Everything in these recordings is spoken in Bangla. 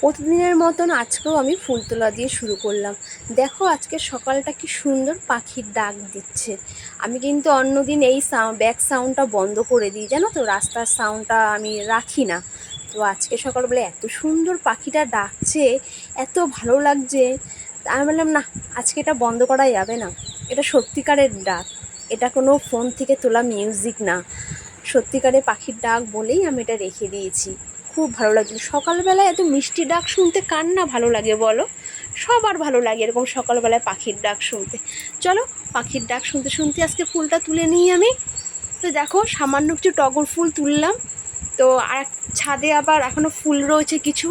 প্রতিদিনের মতন আজকেও আমি ফুল তোলা দিয়ে শুরু করলাম। দেখো আজকে সকালটা কি সুন্দর পাখির ডাক দিচ্ছে। আমি কিন্তু অন্যদিন এই ব্যাক সাউন্ডটা বন্ধ করে দিই, জানো তো, রাস্তার সাউন্ডটা আমি রাখি না। তো আজকে সকালবেলা এত সুন্দর পাখিটা ডাকছে, এত ভালো লাগছে, আমি বললাম না, আজকে এটা বন্ধ করা যাবে না। এটা সত্যিকারের ডাক, এটা কোনো ফোন থেকে তোলা মিউজিক না, সত্যিকারের পাখির ডাক বলেই আমি এটা রেখে দিয়েছি। খুব ভালো লাগছিল সকালবেলায় এত মিষ্টি ডাক শুনতে, কার না ভালো লাগে বলো? সবার ভালো লাগে এরকম সকালবেলায় পাখির ডাক শুনতে। চলো পাখির ডাক শুনতে শুনতে আজকে ফুলটা তুলে নিই আমি। তো দেখো সামান্য কিছু টগর ফুল তুললাম। তো আর ছাদে আবার এখনও ফুল রয়েছে কিছু,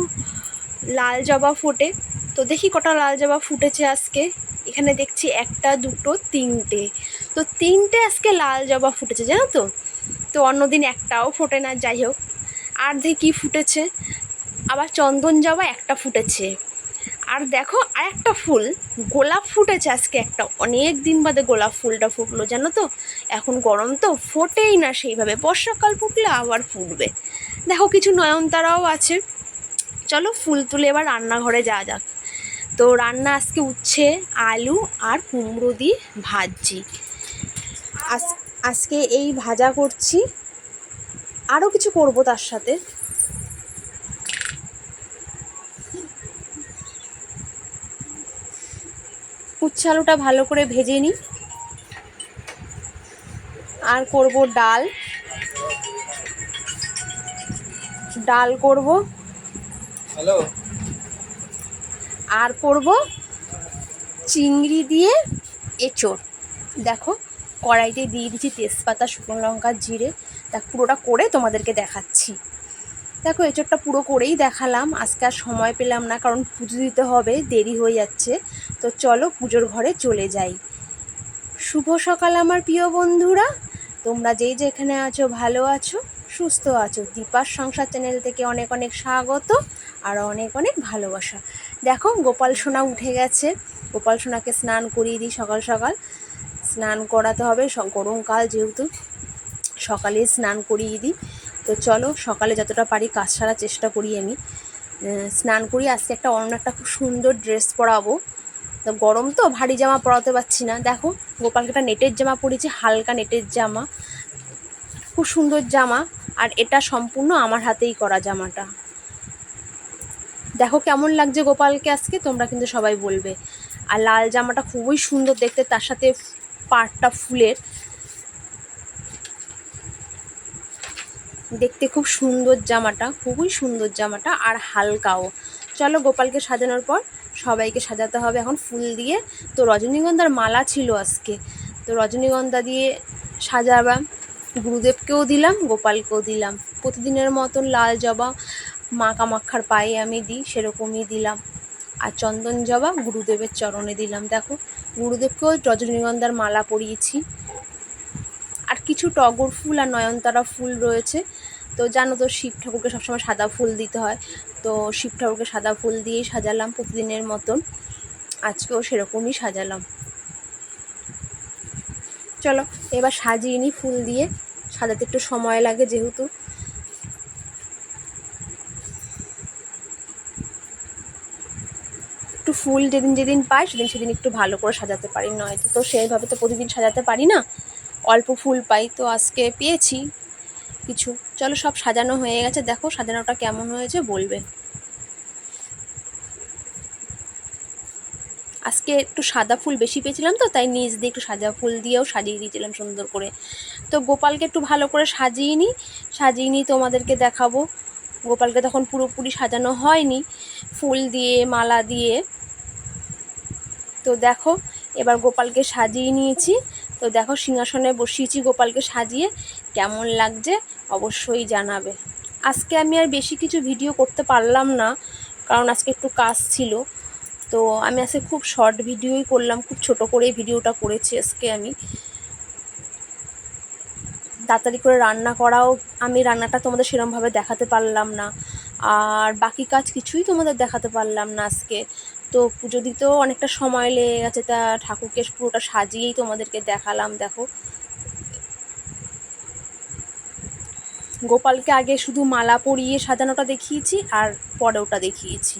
লাল জবা ফোটে। তো দেখি কটা লাল জবা ফুটেছে আজকে। এখানে দেখছি একটা, দুটো, তিনটে। তো তিনটে আজকে লাল জবা ফুটেছে, জানো তো। তো অন্যদিন একটাও ফোটে না, যাই হোক। আর দেখি ফুটেছে আবার চন্দন জবা একটা ফুটেছে। আর দেখো আর একটা ফুল গোলাপ ফুটেছে আজকে একটা, অনেক দিন বাদে গোলাপ ফুলটা ফুটলো, জানো তো। এখন গরম তো ফোটেই না সেইভাবে, বর্ষাকাল ফুটলে আবার ফুটবে। দেখো কিছু নয়নতারাও আছে। চলো ফুল তুলে এবার রান্নাঘরে যাওয়া যাক। তো রান্না আজকে উচ্ছে, আলু আর কুমড়ো দিয়ে ভাজছি। আজকে এই ভাজা করছি, আরও কিছু করব তার সাথে। উচ্ছে আলুটা ভালো করে ভেজে নিই। আর করব ডাল, ডাল করব। হ্যালো। আর করব চিংড়ি দিয়ে এঁচোড়। দেখো কড়াইতে দিয়ে দিচ্ছি তেজপাতা, শুকনো লঙ্কা, জিরে। তা পুরোটা করে তোমাদেরকে দেখাচ্ছি। দেখো এঁচোড়টা পুরো করেই দেখালাম, আজকে আর সময় পেলাম না, কারণ পুজো দিতে হবে, দেরি হয়ে যাচ্ছে। তো চলো পুজোর ঘরে চলে যাই। শুভ সকাল আমার প্রিয় বন্ধুরা, তোমরা যেই যেখানে আছো ভালো আছো, সুস্থ আছো। দীপার সংসার চ্যানেল থেকে অনেক অনেক স্বাগত আর অনেক অনেক ভালোবাসা। দেখো গোপাল সোনা উঠে গেছে, গোপাল সোনাকে স্নান করিয়ে দিই সকাল সকাল। স্নান করাতে হবে, গরমকাল যেহেতু, সকালে স্নান করিয়ে দিই। তো চলো সকালে যতটা পারি কাজ সারার চেষ্টা করি আমি। স্নান করি, আজকে অন্য একটা খুব সুন্দর ড্রেস পরাবো। তো গরম তো ভারী জামা পরাতে পারছি না। দেখো গোপালকে একটা নেটের জামা পরেছি, হালকা নেটের জামা, খুব সুন্দর জামা। আর এটা সম্পূর্ণ আমার হাতেই করা জামাটা। দেখো কেমন লাগছে গোপালকে আজকে, তোমরা কিন্তু সবাই বলবে। আর লাল জামাটা খুবই সুন্দর দেখতে, তার সাথে পাড়টা ফুলের, দেখতে খুব সুন্দর জামাটা, খুবই সুন্দর জামাটা, আর হালকাও। চলো গোপালকে সাজানোর পর সবাইকে সাজাতে হবে এখন ফুল দিয়ে। তো রজনীগন্ধার মালা ছিল আজকে, তো রজনীগন্ধা দিয়ে সাজালাম। গুরুদেবকেও দিলাম, গোপালকেও দিলাম। প্রতিদিনের মতন লাল জবা মা কামাক্ষার পায়ে আমি দিই, সেরকমই দিলাম। আর চন্দন জবা গুরুদেবের চরণে দিলাম। দেখো গুরুদেবকেও রজনীগন্ধার মালা পরিয়েছি। আর কিছু টগর ফুল আর নয়নতারা ফুল রয়েছে। তো জানো তো শিব ঠাকুরকে সবসময় সাদা ফুল দিতে হয়, তো শিব ঠাকুরকে সাদা ফুল দিয়েই সাজালাম প্রতিদিনের মতন, আজকেও সেরকমই সাজালাম। চলো এবার সাজিয়ে নিই ফুল দিয়ে, সাজাতে একটু সময় লাগে যেহেতু। একটু ফুল যেদিন যেদিন পাই সেদিন সেদিন একটু ভালো করে সাজাতে পারি, নয়তো তো সেইভাবে তো প্রতিদিন সাজাতে পারি না, অল্প ফুল পাই। তো আজকে পেয়েছি কিছু। চলো সব সাজানো হয়ে গেছে, দেখো সাজানোটা কেমন হয়েছে বলবে। আজকে একটু সাদা ফুল বেশি পেয়েছিলাম, তো তাই নিচ দিয়ে একটু সাদা ফুল দিয়েও সাজিয়ে দিয়েছিলাম সুন্দর করে। তো গোপালকে একটু ভালো করে সাজিয়ে নিই তোমাদেরকে দেখাবো। গোপালকে তখন পুরোপুরি সাজানো হয়নি ফুল দিয়ে, মালা দিয়ে। তো দেখো এবার গোপালকে সাজিয়ে নিয়েছি। তো দেখো সিংহাসনে বসিয়েছি গোপালকে সাজিয়ে, কেমন লাগছে অবশ্যই জানাবে। আজকে আমি আর বেশি কিছু ভিডিও করতে পারলাম না, কারণ আজকে একটু কাজ ছিল। তো আমি আজকে খুব শর্ট ভিডিওই করলাম, খুব ছোট করেই ভিডিওটা করেছি আজকে আমি। তাড়াতাড়ি করে রান্না করাও, আমি রান্নাটা তোমাদের সেরকমভাবে দেখাতে পারলাম না, আর বাকি কাজ কিছুই তোমাদের দেখাতে পারলাম না আজকে। তো পুজো দিতেও অনেকটা সময় লেগে গেছে, তা ঠাকুরকে পুরোটা সাজিয়েই তোমাদেরকে দেখালাম। দেখো গোপালকে আগে শুধু মালা পরিয়ে সাজানোটা দেখিয়েছি আর পরে ওটা দেখিয়েছি।